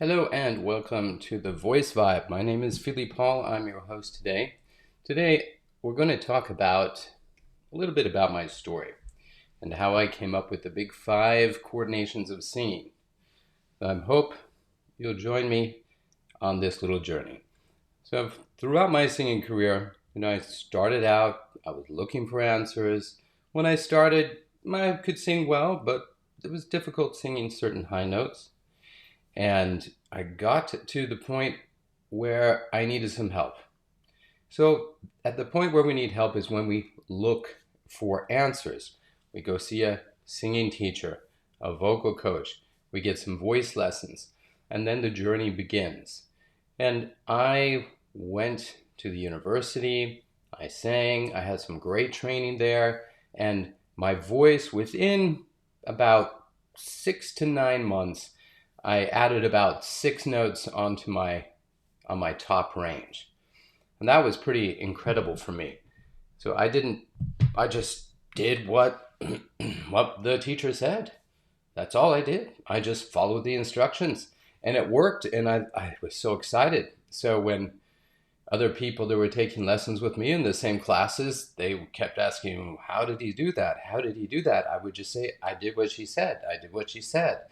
Hello and welcome to the Voice Vibe. My name is Philly Paul. I'm your host today. Today we're going to talk about a little bit about my story and how I came up with the Big 5 coordinations of singing. I hope you'll join me on this little journey. So throughout my singing career, I started out, I was looking for answers. When I started, I could sing well, but it was difficult singing certain high notes. And I got to the point where I needed some help. So at the point where we need help is when we look for answers. We go see a singing teacher, a vocal coach. We get some voice lessons, and then the journey begins. And I went to the university, I sang, I had some great training there, and my voice within about 6 to 9 months, I added about 6 notes on my top range. And that was pretty incredible for me. So I just did what what the teacher said. That's all I did. I just followed the instructions and it worked, and I was so excited. So when other people that were taking lessons with me in the same classes, they kept asking, how did he do that? How did he do that? I would just say, I did what she said. I did what she said.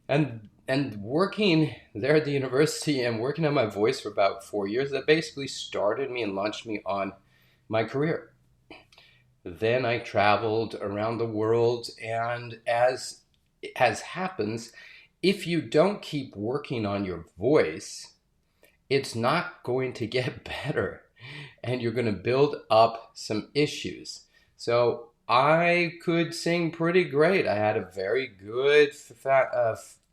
And working there at the university and working on my voice for about 4 years, that basically started me and launched me on my career. Then I traveled around the world, and as happens, if you don't keep working on your voice, it's not going to get better, and you're going to build up some issues. So I could sing pretty great. I had a very good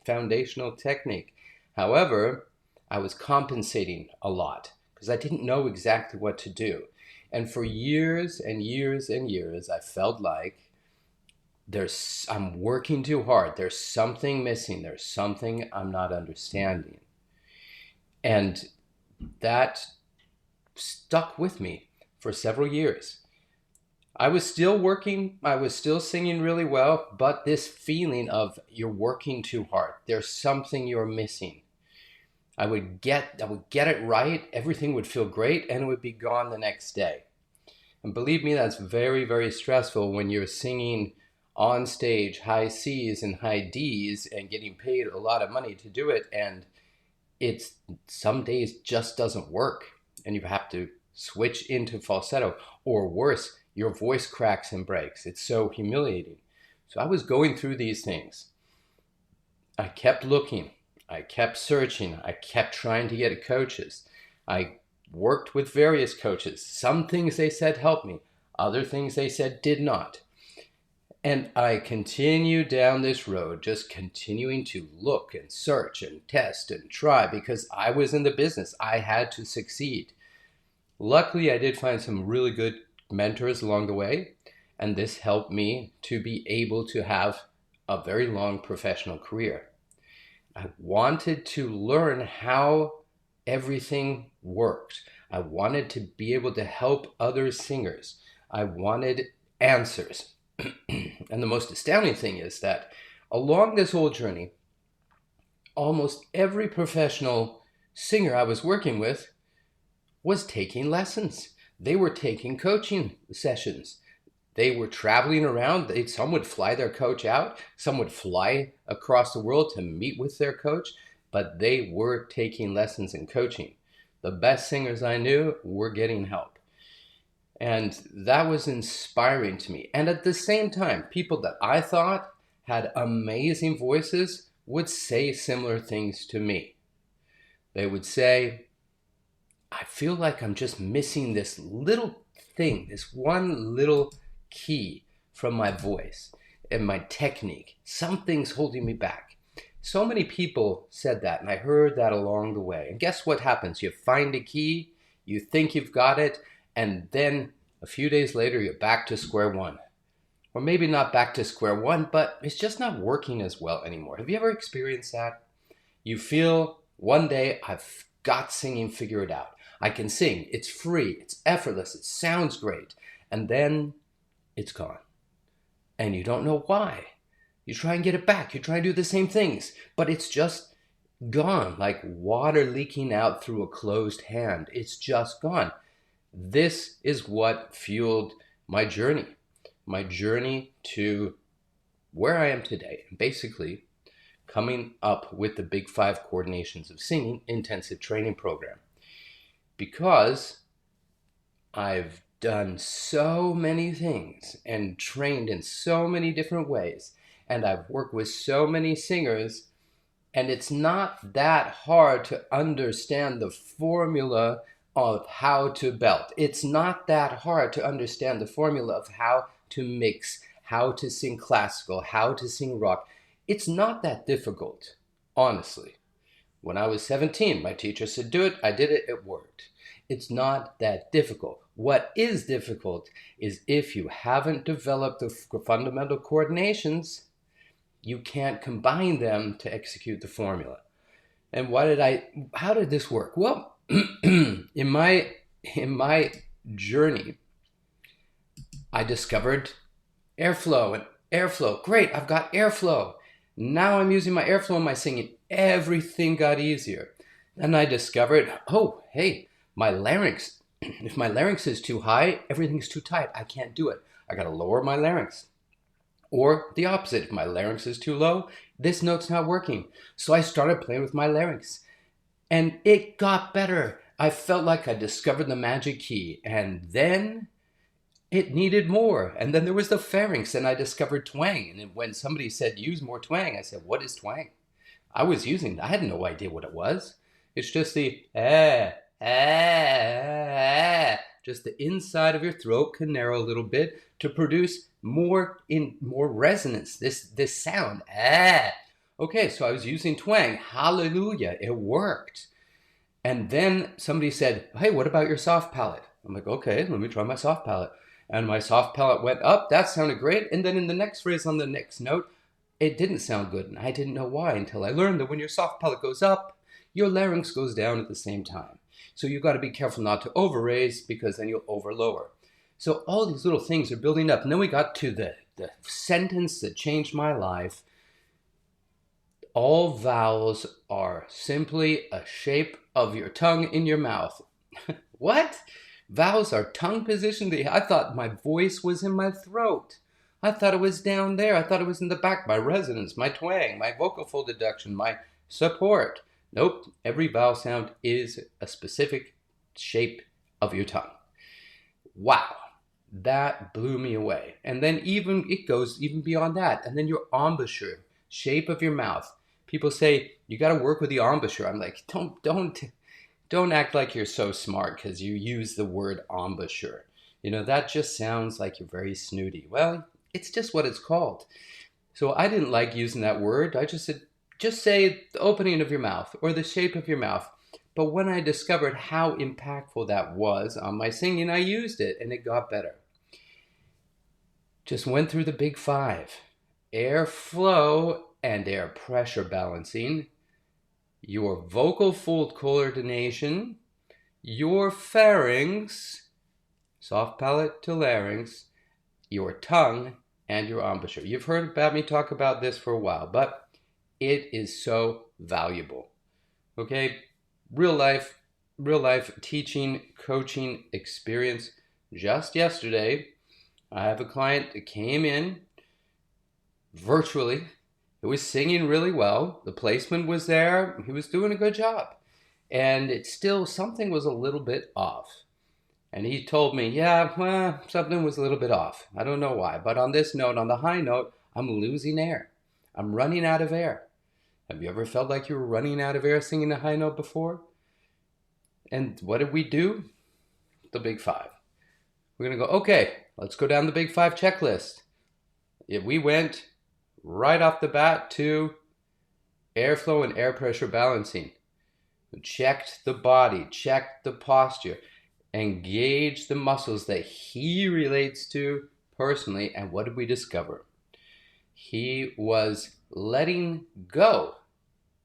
foundational technique. However, I was compensating a lot because I didn't know exactly what to do. And for years and years and years, I felt like I'm working too hard. There's something missing. There's something I'm not understanding. And that stuck with me for several years. I was still working, I was still singing really well, but this feeling of you're working too hard, there's something you're missing. I would get it right, everything would feel great, and it would be gone the next day. And believe me, that's very, very stressful when you're singing on stage high C's and high D's and getting paid a lot of money to do it, and it's some days just doesn't work, and you have to switch into falsetto, or worse, your voice cracks and breaks. It's so humiliating. So I was going through these things. I kept looking. I kept searching. I kept trying to get coaches. I worked with various coaches. Some things they said helped me. Other things they said did not. And I continued down this road, just continuing to look and search and test and try because I was in the business. I had to succeed. Luckily, I did find some really good mentors along the way, and this helped me to be able to have a very long professional career. I wanted to learn how everything worked. I wanted to be able to help other singers. I wanted answers. And the most astounding thing is that along this whole journey, almost every professional singer I was working with was taking lessons. They were taking coaching sessions. They were traveling around. Some would fly their coach out. Some would fly across the world to meet with their coach, but they were taking lessons and coaching. The best singers I knew were getting help. And that was inspiring to me. And at the same time, people that I thought had amazing voices would say similar things to me. They would say, I feel like I'm just missing this little thing, this one little key from my voice and my technique. Something's holding me back. So many people said that, and I heard that along the way. And guess what happens? You find a key, you think you've got it, and then a few days later, you're back to square one. Or maybe not back to square one, but it's just not working as well anymore. Have you ever experienced that? You feel one day, I've got singing figured out. I can sing. It's free. It's effortless. It sounds great. And then it's gone. And you don't know why. You try and get it back. You try and do the same things. But it's just gone, like water leaking out through a closed hand. It's just gone. This is what fueled my journey to where I am today. Basically, coming up with the Big 5 Coordinations of Singing intensive training program. Because I've done so many things and trained in so many different ways, and I've worked with so many singers, and it's not that hard to understand the formula of how to belt. It's not that hard to understand the formula of how to mix, how to sing classical, how to sing rock. It's not that difficult, honestly. When I was 17, my teacher said, do it. I did it. It worked. It's not that difficult. What is difficult is if you haven't developed the fundamental coordinations, you can't combine them to execute the formula. And how did this work? Well, in my journey, I discovered airflow. Great, I've got airflow. Now I'm using my airflow in my singing. Everything got easier. Then I discovered, oh, hey, my larynx. If my larynx is too high, everything's too tight. I can't do it. I got to lower my larynx. Or the opposite, if my larynx is too low, this note's not working. So I started playing with my larynx. And it got better. I felt like I discovered the magic key. And then it needed more. And then there was the pharynx, and I discovered twang. And when somebody said, use more twang, I said, what is twang? I had no idea what it was. It's just the just the inside of your throat can narrow a little bit to produce more resonance, this sound. Okay, so I was using twang. Hallelujah, it worked. And then somebody said, hey, what about your soft palate? I'm like, okay, let me try my soft palate. And my soft palate went up. That sounded great. And then in the next phrase on the next note, it didn't sound good. And I didn't know why until I learned that when your soft palate goes up, your larynx goes down at the same time. So you've got to be careful not to over-raise, because then you'll over-lower. So all these little things are building up. And then we got to the sentence that changed my life. All vowels are simply a shape of your tongue in your mouth. What? Vowels are tongue positioned? I thought my voice was in my throat. I thought it was down there. I thought it was in the back, my resonance, my twang, my vocal fold deduction, my support. Nope, every vowel sound is a specific shape of your tongue. Wow, that blew me away. And then it goes even beyond that. And then your embouchure, shape of your mouth. People say, you got to work with the embouchure. I'm like, don't act like you're so smart because you use the word embouchure. That just sounds like you're very snooty. Well, it's just what it's called. So I didn't like using that word. I just said, just say the opening of your mouth or the shape of your mouth. But when I discovered how impactful that was on my singing, I used it and it got better. Just went through the Big 5. Air flow and air pressure balancing, your vocal fold coordination, your pharynx, soft palate to larynx, your tongue, and your embouchure. You've heard about me talk about this for a while, but it is so valuable. Okay, real life teaching, coaching experience. Just yesterday, I have a client that came in virtually. He was singing really well. The placement was there. He was doing a good job. And it still, something was a little bit off. And he told me, something was a little bit off. I don't know why. But on this note, on the high note, I'm losing air. I'm running out of air. Have you ever felt like you were running out of air singing a high note before? And what did we do? The Big 5. We're going to go, okay, let's go down the Big 5 checklist. We went right off the bat to airflow and air pressure balancing. We checked the body, checked the posture, engaged the muscles that he relates to personally. And what did we discover? He was letting go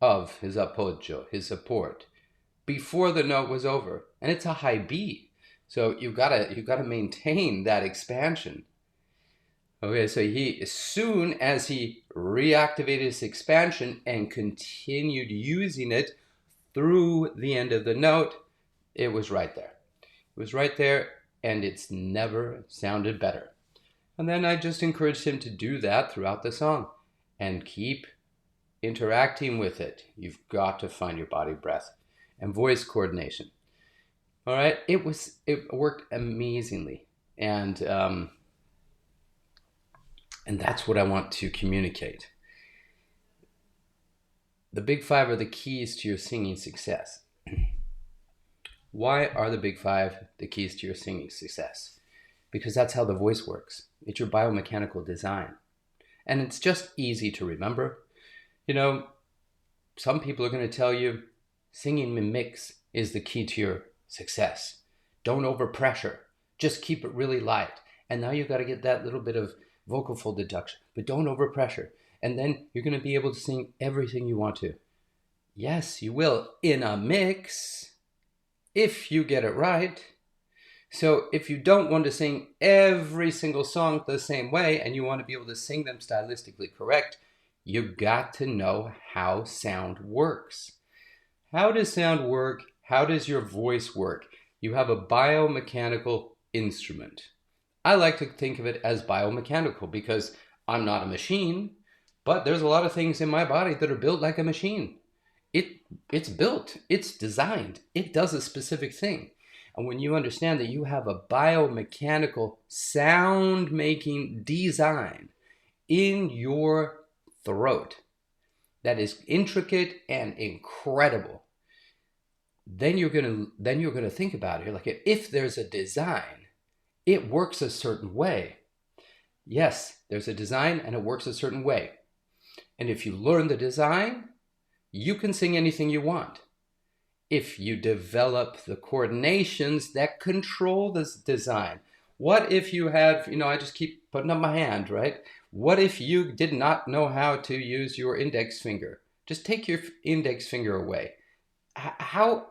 of his appoggio, his support, before the note was over. And it's a high B. So you gotta maintain that expansion. Okay, so as soon as he reactivated his expansion and continued using it through the end of the note, it was right there. It was right there, and it's never sounded better. And then I just encouraged him to do that throughout the song and keep interacting with it. You've got to find your body breath and voice coordination. All right, it worked amazingly, and that's what I want to communicate. The Big Five are the keys to your singing success. Why are the Big Five the keys to your singing success? Because that's how the voice works. It's your biomechanical design, and it's just easy to remember. You know, some people are going to tell you singing mimics is the key to your success. Don't overpressure. Just keep it really light. And now you've got to get that little bit of vocal fold deduction, but don't overpressure. And then you're going to be able to sing everything you want to. Yes, you will in a mix if you get it right. So if you don't want to sing every single song the same way and you want to be able to sing them stylistically correct, you've got to know how sound works. How does sound work? How does your voice work? You have a biomechanical instrument. I like to think of it as biomechanical because I'm not a machine, but there's a lot of things in my body that are built like a machine. It's built, it's designed, it does a specific thing. And when you understand that you have a biomechanical sound-making design in your throat that is intricate and incredible, then you're gonna think about it. Like, if there's a design, it works a certain way. Yes, there's a design and it works a certain way. And if you learn the design, you can sing anything you want. If you develop the coordinations that control this design. What if you have, I just keep putting up my hand, right? What if you did not know how to use your index finger? Just take your index finger away. How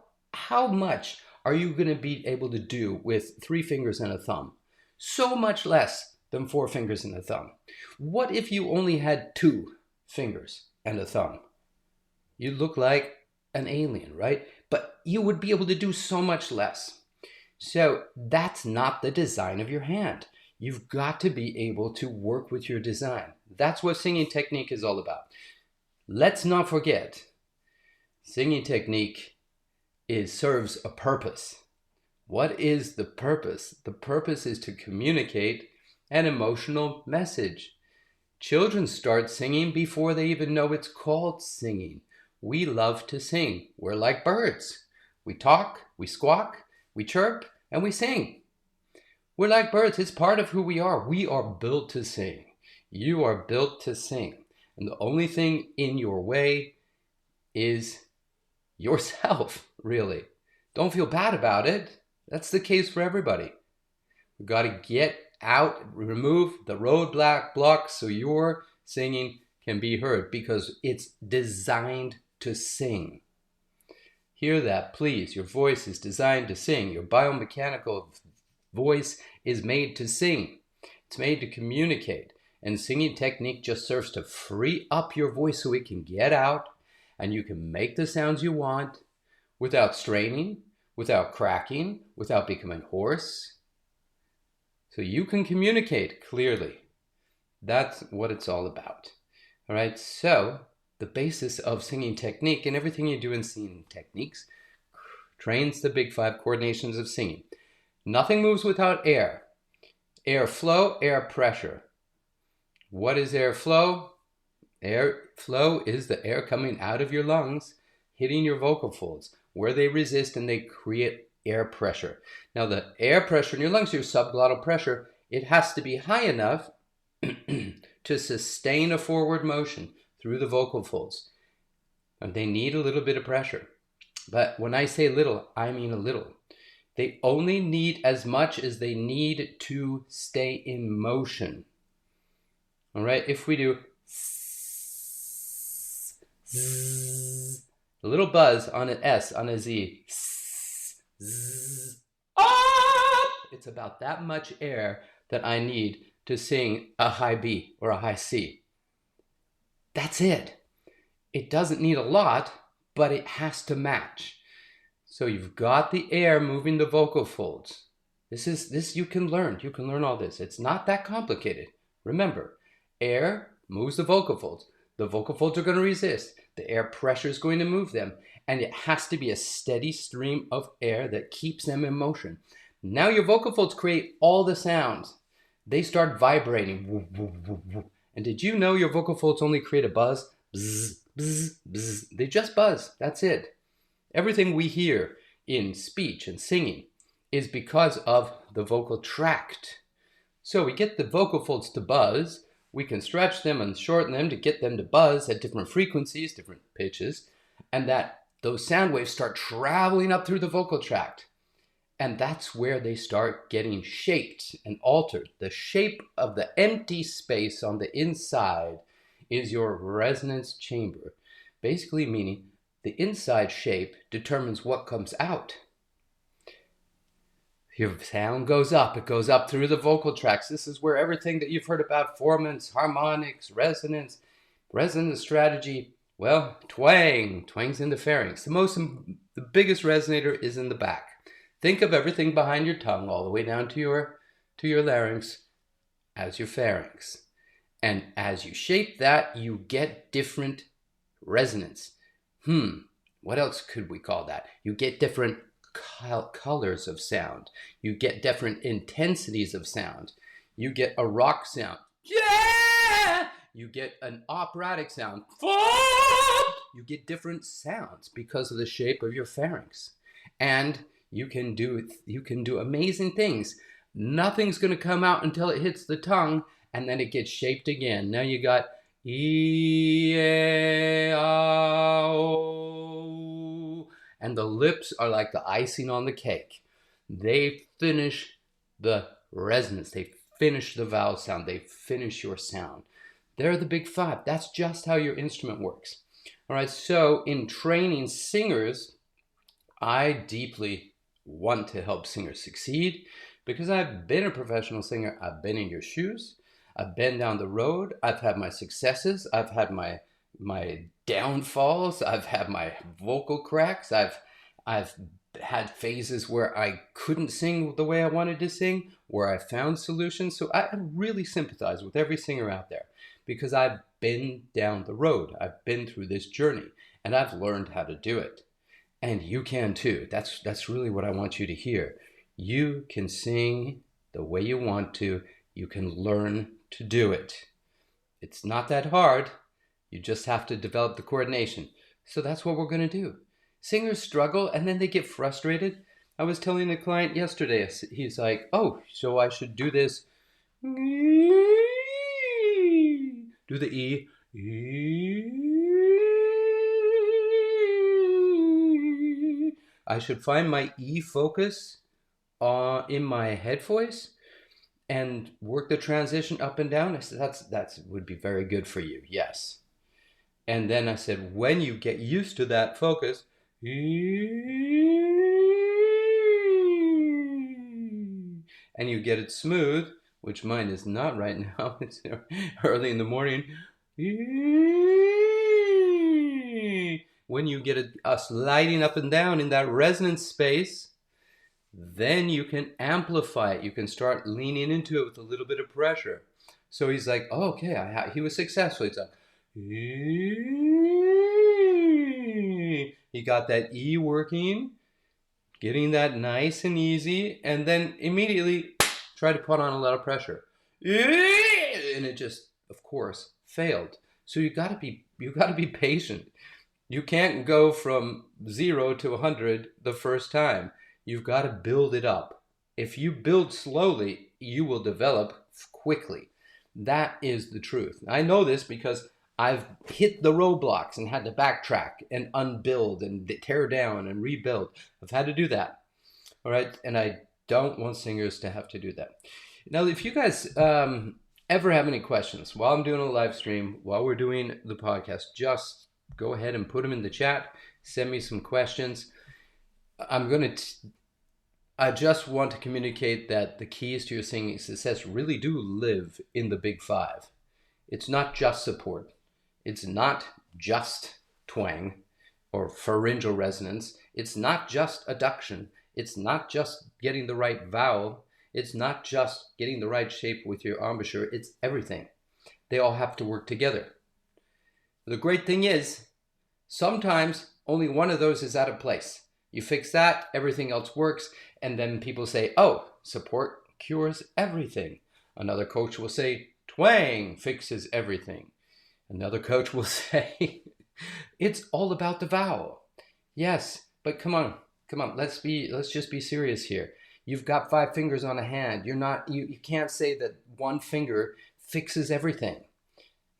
much are you going to be able to do with 3 fingers and a thumb? So much less than 4 fingers and a thumb. What if you only had 2 fingers and a thumb? You look like an alien, right? But you would be able to do so much less. So that's not the design of your hand. You've got to be able to work with your design. That's what singing technique is all about. Let's not forget, singing technique serves a purpose. What is the purpose? The purpose is to communicate an emotional message. Children start singing before they even know it's called singing. We love to sing. We're like birds. We talk, we squawk, we chirp, and we sing. We're like birds. It's part of who we are. We are built to sing. You are built to sing. And the only thing in your way is yourself, really. Don't feel bad about it. That's the case for everybody. We've got to get out, remove the roadblock blocks so your singing can be heard, because it's designed to sing. Hear that, please. Your voice is designed to sing. Your biomechanical voice is made to sing. It's made to communicate. And singing technique just serves to free up your voice so it can get out and you can make the sounds you want without straining, without cracking, without becoming hoarse. So you can communicate clearly. That's what it's all about. All right, so the basis of singing technique and everything you do in singing techniques trains the Big 5 coordinations of singing. Nothing moves without air. Air flow, air pressure. What is air flow? Air flow is the air coming out of your lungs, hitting your vocal folds, where they resist and they create air pressure. Now, the air pressure in your lungs, your subglottal pressure, it has to be high enough to sustain a forward motion through the vocal folds. And they need a little bit of pressure. But when I say little, I mean a little. They only need as much as they need to stay in motion. All right, if we do a little buzz on an S, on a Z, it's about that much air that I need to sing a high B or a high C. That's it. It doesn't need a lot, but it has to match. So you've got the air moving the vocal folds. This you can learn. You can learn all this. It's not that complicated. Remember, air moves the vocal folds. The vocal folds are going to resist. The air pressure is going to move them. And it has to be a steady stream of air that keeps them in motion. Now your vocal folds create all the sounds. They start vibrating. And did you know your vocal folds only create a buzz? Bzz, bzz, bzz. They just buzz. That's it. Everything we hear in speech and singing is because of the vocal tract. So we get the vocal folds to buzz. We can stretch them and shorten them to get them to buzz at different frequencies, different pitches, and that those sound waves start traveling up through the vocal tract. And that's where they start getting shaped and altered. The shape of the empty space on the inside is your resonance chamber, basically meaning the inside shape determines what comes out. Your sound goes up. It goes up through the vocal tracts. This is where everything that you've heard about, formants, harmonics, resonance strategy, well, twang. Twang's in the pharynx. The biggest resonator is in the back. Think of everything behind your tongue all the way down to your larynx as your pharynx. And as you shape that, you get different resonance. What else could we call that? You get different colors of sound. You get different intensities of sound. You get a rock sound. Yeah! You get an operatic sound. You get different sounds because of the shape of your pharynx. And you can do amazing things. Nothing's going to come out until it hits the tongue, and then it gets shaped again. Now you got E, A, O, and the lips are like the icing on the cake. They finish the resonance. They finish the vowel sound. They finish your sound. They're the big five. That's just how your instrument works. All right, so in training singers, I deeply want to help singers succeed because I've been a professional singer. I've been in your shoes. I've been down the road. I've had my successes. I've had my downfalls. I've had my vocal cracks. I've had phases where I couldn't sing the way I wanted to sing, where I found solutions. So I really sympathize with every singer out there because I've been down the road. I've been through this journey and I've learned how to do it. And you can too. That's really what I want you to hear. You can sing the way you want to. You can learn to do it. It's not that hard. You just have to develop the coordination. So that's what we're going to do. Singers struggle and then they get frustrated. I was telling a client yesterday, he's like, oh, so I should do this. Do the E. I should find my E focus in my head voice and work the transition up and down. I said, that would be very good for you. Yes. And then I said, when you get used to that focus, and you get it smooth, which mine is not right now. It's early in the morning. When you get a sliding up and down in that resonance space, then you can amplify it. You can start leaning into it with a little bit of pressure. So he's like, oh, okay, he was successful. He's like, he got that E working, getting that nice and easy, and then immediately try to put on a lot of pressure. And it just, of course, failed. So you gotta be patient. You can't go from 0 to 100 the first time. You've got to build it up. If you build slowly, you will develop quickly. That is the truth. I know this because I've hit the roadblocks and had to backtrack and unbuild and tear down and rebuild. I've had to do that. All right. And I don't want singers to have to do that. Now, if you guys ever have any questions while I'm doing a live stream, while we're doing the podcast, just go ahead and put them in the chat. Send me some questions. I'm going to I just want to communicate that the keys to your singing success really do live in the Big Five. It's not just support. It's not just twang or pharyngeal resonance. It's not just adduction. It's not just getting the right vowel. It's not just getting the right shape with your embouchure. It's everything. They all have to work together. The great thing is, sometimes only one of those is out of place. You fix that, everything else works, and then people say, oh, support cures everything. Another coach will say, twang fixes everything. Another coach will say, it's all about the vowel. Yes, but come on, let's just be serious here. You've got 5 fingers on a hand. You can't say that one finger fixes everything.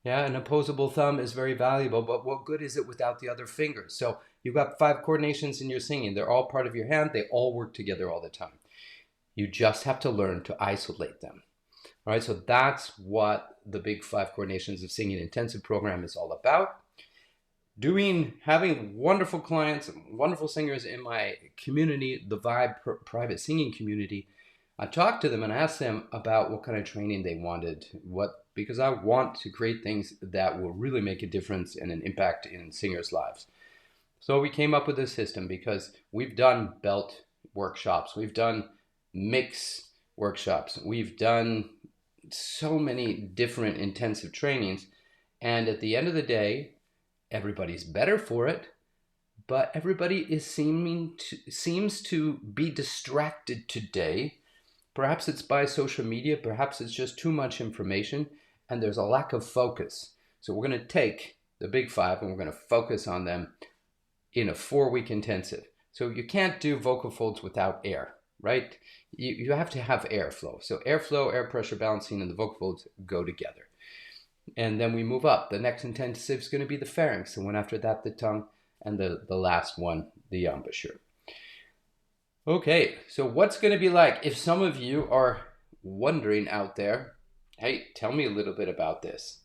Yeah, an opposable thumb is very valuable, but what good is it without the other fingers? So you've got 5 coordinations in your singing. They're all part of your hand. They all work together all the time. You just have to learn to isolate them. All right, so that's what the Big 5 Coordinations of Singing Intensive program is all about. Having wonderful clients, wonderful singers in my community, the Vibe private singing community. I talked to them and asked them about what kind of training they wanted, because I want to create things that will really make a difference and an impact in singers' lives. So we came up with this system because we've done belt workshops, we've done mix workshops, we've done so many different intensive trainings, and at the end of the day, everybody's better for it, but everybody seems to be distracted today. Perhaps it's by social media, perhaps it's just too much information, and there's a lack of focus. So we're going to take the Big 5 and we're going to focus on them in a 4-week intensive. So you can't do vocal folds without air, right? You have to have airflow. So airflow, air pressure balancing, and the vocal folds go together. And then we move up. The next intensive is going to be the pharynx, and one after that, the tongue, and the last one, the embouchure. Okay, so what's going to be like if some of you are wondering out there, hey, tell me a little bit about this.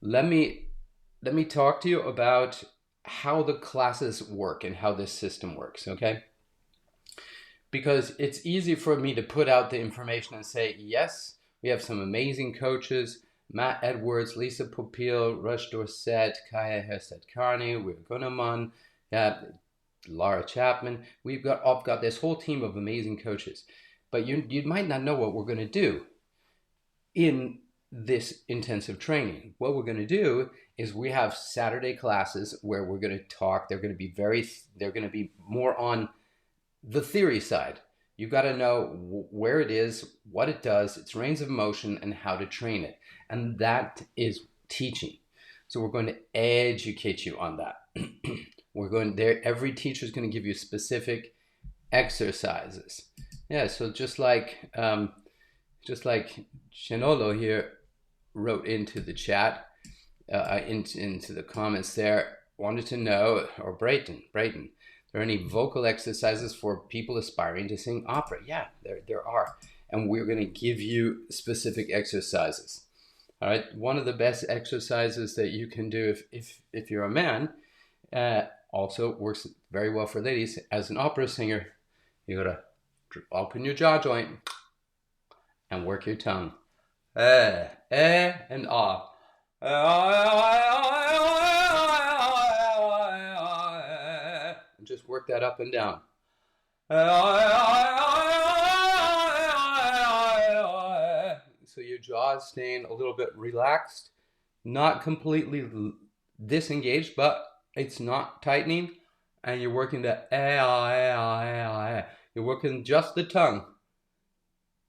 Let me talk to you about how the classes work and how this system works, okay? Because it's easy for me to put out the information and say, yes, we have some amazing coaches, Matt Edwards, Lisa Popeil, Rush Dorset, Kaya Hestet-Carney, Weir Gunnaman, Laura Chapman. I've got this whole team of amazing coaches, but you might not know what we're going to do in this intensive training. What we're going to do is we have Saturday classes where we're going to talk. They're going to be more on the theory side. You've got to know where it is, what it does, its range of motion, and how to train it. And that is teaching. So we're going to educate you on that. We're going there. Every teacher is going to give you specific exercises. Yeah. So just like Chenolo here wrote into the chat, into the comments there, wanted to know, or Brayton, are there any vocal exercises for people aspiring to sing opera? Yeah, there are. And we're going to give you specific exercises. All right. One of the best exercises that you can do if you're a man, also works very well for ladies. As an opera singer, you got to open your jaw joint and work your tongue. And ah. And just work that up and down. So your jaw is staying a little bit relaxed, not completely disengaged, but it's not tightening, and you're working the you're working just the tongue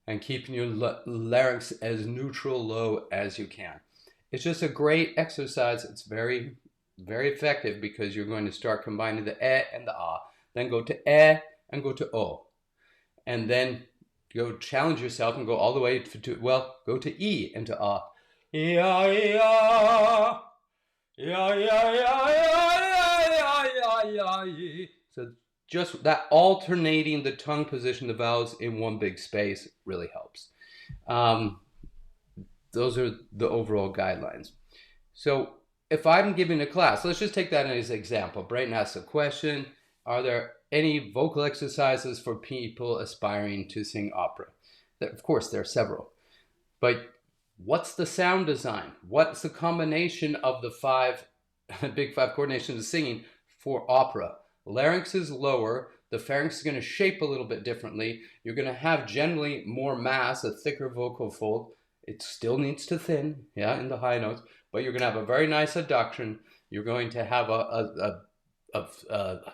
and keeping your larynx as neutral low as you can. It's just a great exercise. It's very, very effective because you're going to start combining the and the ah, then go to and go to o, and then go challenge yourself and go all the way go to e and to ah. So just that alternating the tongue position, the vowels in one big space really helps. Those are the overall guidelines. So if I'm giving a class, let's just take that as an example. Brayton asks a question Are there any vocal exercises for people aspiring to sing opera? Of course, there are several. But what's the sound design? What's the combination of the big five coordinations of singing for opera? Larynx is lower. The pharynx is going to shape a little bit differently. You're going to have generally more mass, a thicker vocal fold. It still needs to thin, in the high notes, but you're going to have a very nice adduction. You're going to have a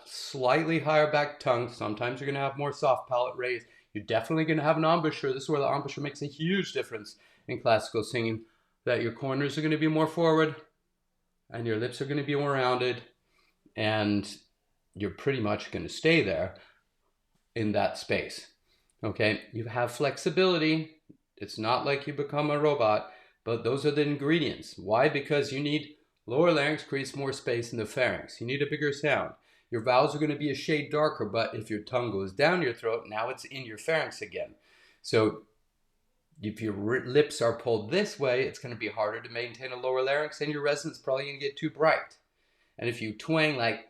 slightly higher back tongue. Sometimes you're going to have more soft palate raised. You're definitely going to have an embouchure. This is where the embouchure makes a huge difference in classical singing, that your corners are going to be more forward and your lips are going to be more rounded, and you're pretty much going to stay there in that space. Okay, you have flexibility. It's not like you become a robot, but those are the ingredients. Why? Because you need lower larynx creates more space in the pharynx. You need a bigger sound. Your vowels are going to be a shade darker, but if your tongue goes down your throat, now it's in your pharynx again. So if your lips are pulled this way, it's going to be harder to maintain a lower larynx, and your resonance is probably going to get too bright. And if you twang like,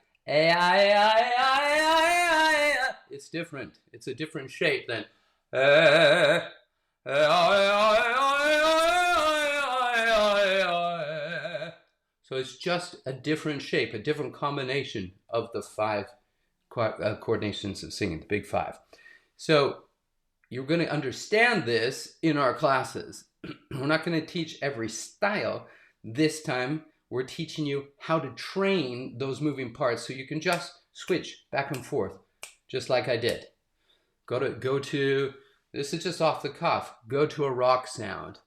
it's different. It's a different shape than, so it's just a different shape, a different combination of the five coordinations of singing, the big five. So you're going to understand this in our classes. We're not going to teach every style. This time, we're teaching you how to train those moving parts so you can just switch back and forth, just like I did. Go to, this is just off the cuff, go to a rock sound.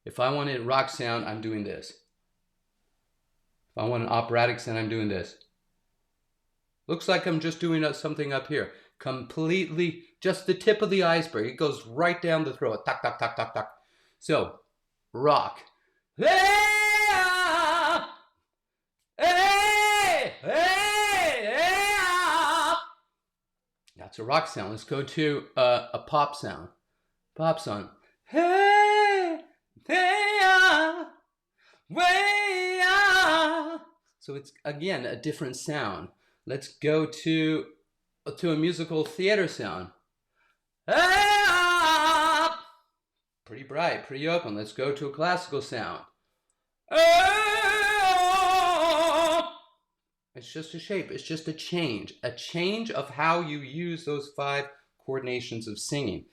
If I want a rock sound, I'm doing this. If I want an operatic sound, I'm doing this. Looks like I'm just doing something up here. Completely, just the tip of the iceberg. It goes right down the throat. Tuck, tuck, tuck, tuck, tuck. So, rock. That's a rock sound. Let's go to a pop sound. Pop song. So it's, again, a different sound. Let's go to a musical theater sound. Pretty bright, pretty open. Let's go to a classical sound. It's just a shape. It's just a change of how you use those five coordinations of singing.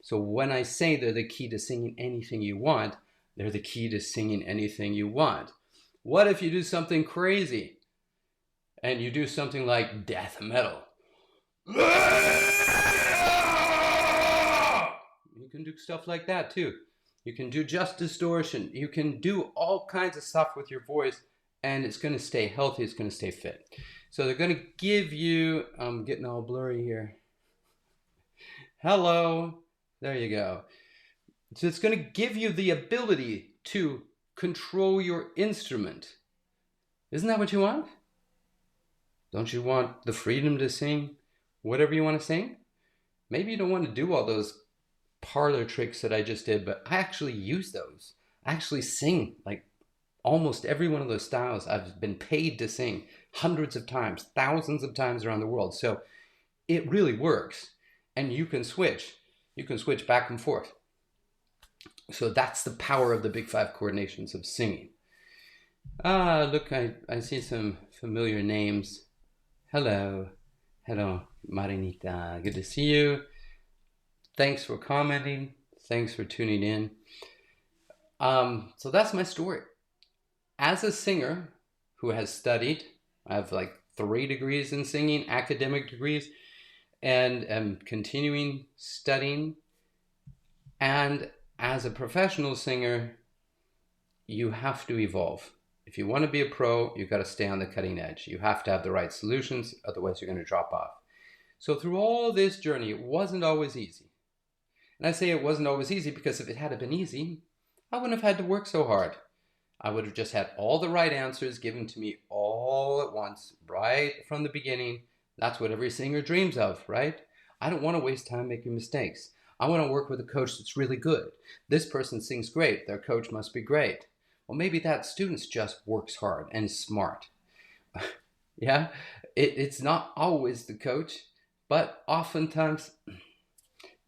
So when I say they're the key to singing anything you want, they're the key to singing anything you want. What if you do something crazy and you do something like death metal? You can do stuff like that too. You can do just distortion. You can do all kinds of stuff with your voice, and it's going to stay healthy. It's going to stay fit. So they're going to give you, I'm getting all blurry here. Hello. There you go. So it's going to give you the ability to control your instrument. Isn't that what you want? Don't you want the freedom to sing whatever you want to sing? Maybe you don't want to do all those parlor tricks that I just did, but I actually use those. I actually sing like almost every one of those styles. I've been paid to sing hundreds of times, thousands of times around the world. So it really works. And you can switch. You can switch back and forth. So that's the power of the big five coordinations of singing. Look, I see some familiar names. Hello, Marinita. Good to see you. Thanks for commenting. Thanks for tuning in. So that's my story. As a singer who has studied, I have like 3 degrees in singing, academic degrees, and am continuing studying. And as a professional singer, you have to evolve. If you want to be a pro, you've got to stay on the cutting edge. You have to have the right solutions, otherwise you're going to drop off. So through all this journey, it wasn't always easy. And I say it wasn't always easy because if it had been easy, I wouldn't have had to work so hard. I would have just had all the right answers given to me all at once, right from the beginning. That's what every singer dreams of, right? I don't want to waste time making mistakes. I want to work with a coach that's really good. This person sings great. Their coach must be great. Well, maybe that student just works hard and is smart. Yeah, it's not always the coach, but oftentimes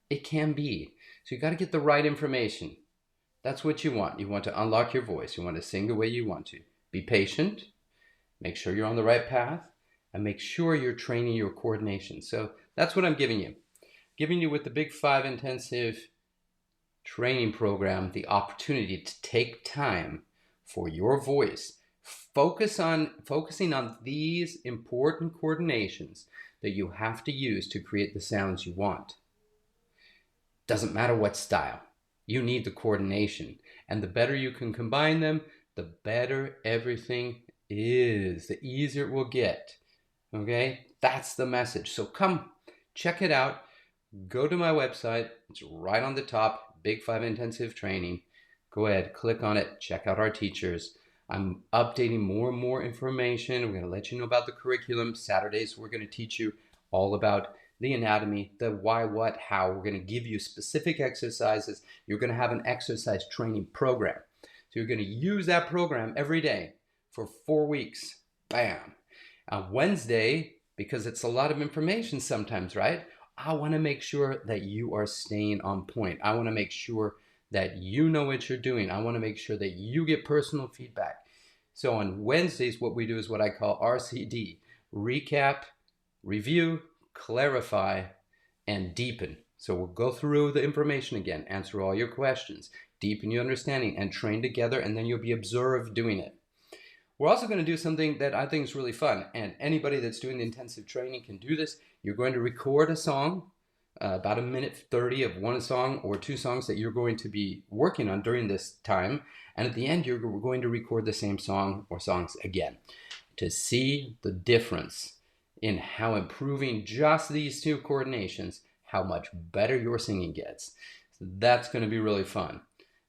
it can be. So you got to get the right information. That's what you want. You want to unlock your voice. You want to sing the way you want to. Be patient. Make sure you're on the right path, and make sure you're training your coordination. So that's what I'm giving you. Giving you with the Big 5 intensive training program the opportunity to take time for your voice. Focusing on these important coordinations that you have to use to create the sounds you want. Doesn't matter what style. You need the coordination. And the better you can combine them, the better everything is. The easier it will get. Okay? That's the message. So come, check it out. Go to my website. It's right on the top, Big 5 Intensive Training. Go ahead, click on it. Check out our teachers. I'm updating more and more information. We're going to let you know about the curriculum. Saturdays, we're going to teach you all about the anatomy, the why, what, how. We're going to give you specific exercises. You're going to have an exercise training program. So you're going to use that program every day for 4 weeks. Bam. On Wednesday, because it's a lot of information sometimes, right? I want to make sure that you are staying on point. I want to make sure that you know what you're doing. I want to make sure that you get personal feedback. So on Wednesdays, what we do is what I call RCD: recap, review, clarify, and deepen. So we'll go through the information again, answer all your questions, deepen your understanding, and train together, and then you'll be observed doing it. We're also going to do something that I think is really fun, and anybody that's doing the intensive training can do this. You're going to record a song, about 1:30 of one song or two songs that you're going to be working on during this time, and at the end you're going to record the same song or songs again to see the difference in how improving just these two coordinations, how much better your singing gets. So that's going to be really fun.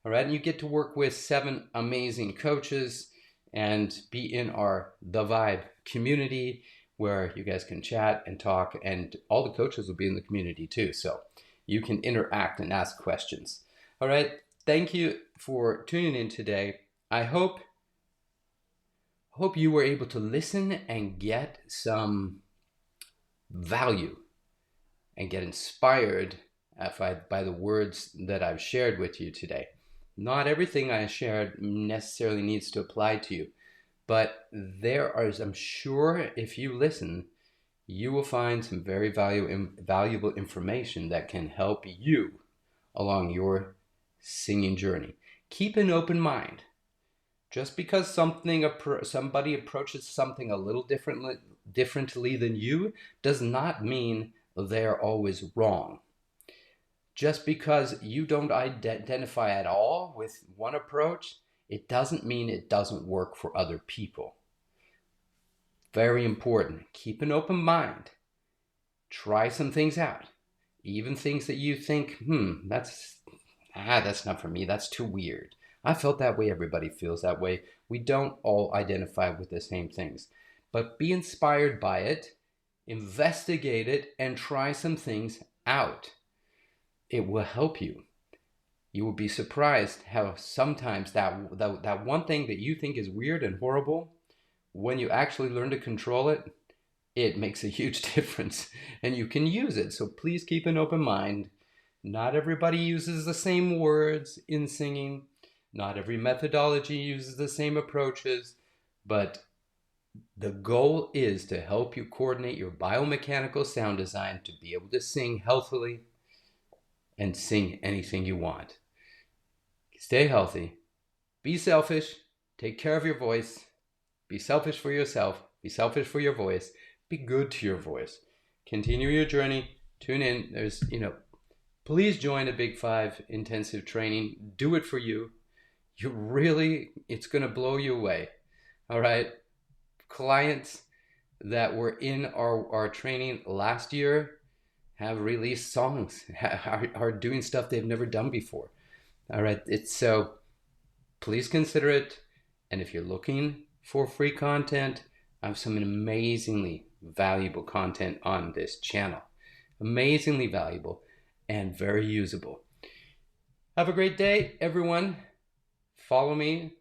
All right, and you get to work with 7 amazing coaches and be in our The Vibe community where you guys can chat and talk, and all the coaches will be in the community too, so you can interact and ask questions. All right, thank you for tuning in today. I hope you were able to listen and get some value and get inspired by the words that I've shared with you today. Not everything I shared necessarily needs to apply to you, but I'm sure if you listen, you will find some very valuable information that can help you along your singing journey. Keep an open mind. Just because somebody approaches something a little differently than you does not mean they're always wrong. Just because you don't identify at all with one approach, it doesn't mean it doesn't work for other people. Very important. Keep an open mind. Try some things out. Even things that you think, that's not for me. That's too weird. I felt that way. Everybody feels that way. We don't all identify with the same things. But be inspired by it, investigate it, and try some things out. It will help you. You will be surprised how sometimes that one thing that you think is weird and horrible, when you actually learn to control it, it makes a huge difference and you can use it. So please keep an open mind. Not everybody uses the same words in singing. Not every methodology uses the same approaches, but the goal is to help you coordinate your biomechanical sound design to be able to sing healthily and sing anything you want. Stay healthy. Be selfish. Take care of your voice. Be selfish for yourself. Be selfish for your voice. Be good to your voice. Continue your journey. Tune in. Please join the Big 5 intensive training. Do it for you. It's going to blow you away. All right. Clients that were in our training last year have released songs, are doing stuff they've never done before. All right. So please consider it. And if you're looking for free content, I have some amazingly valuable content on this channel. Amazingly valuable and very usable. Have a great day, everyone. Follow me,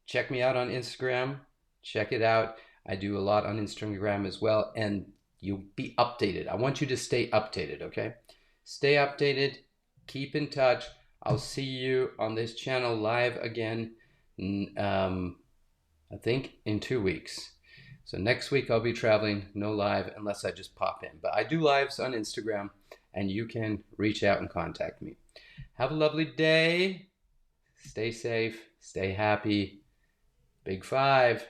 check me out on Instagram. Check it out. I do a lot on Instagram as well, and you'll be updated. I want you to stay updated, okay? Stay updated, keep in touch. I'll see you on this channel live again, I think in 2 weeks. So next week I'll be traveling, no live unless I just pop in. But I do lives on Instagram, and you can reach out and contact me. Have a lovely day. Stay safe, stay happy. Big 5.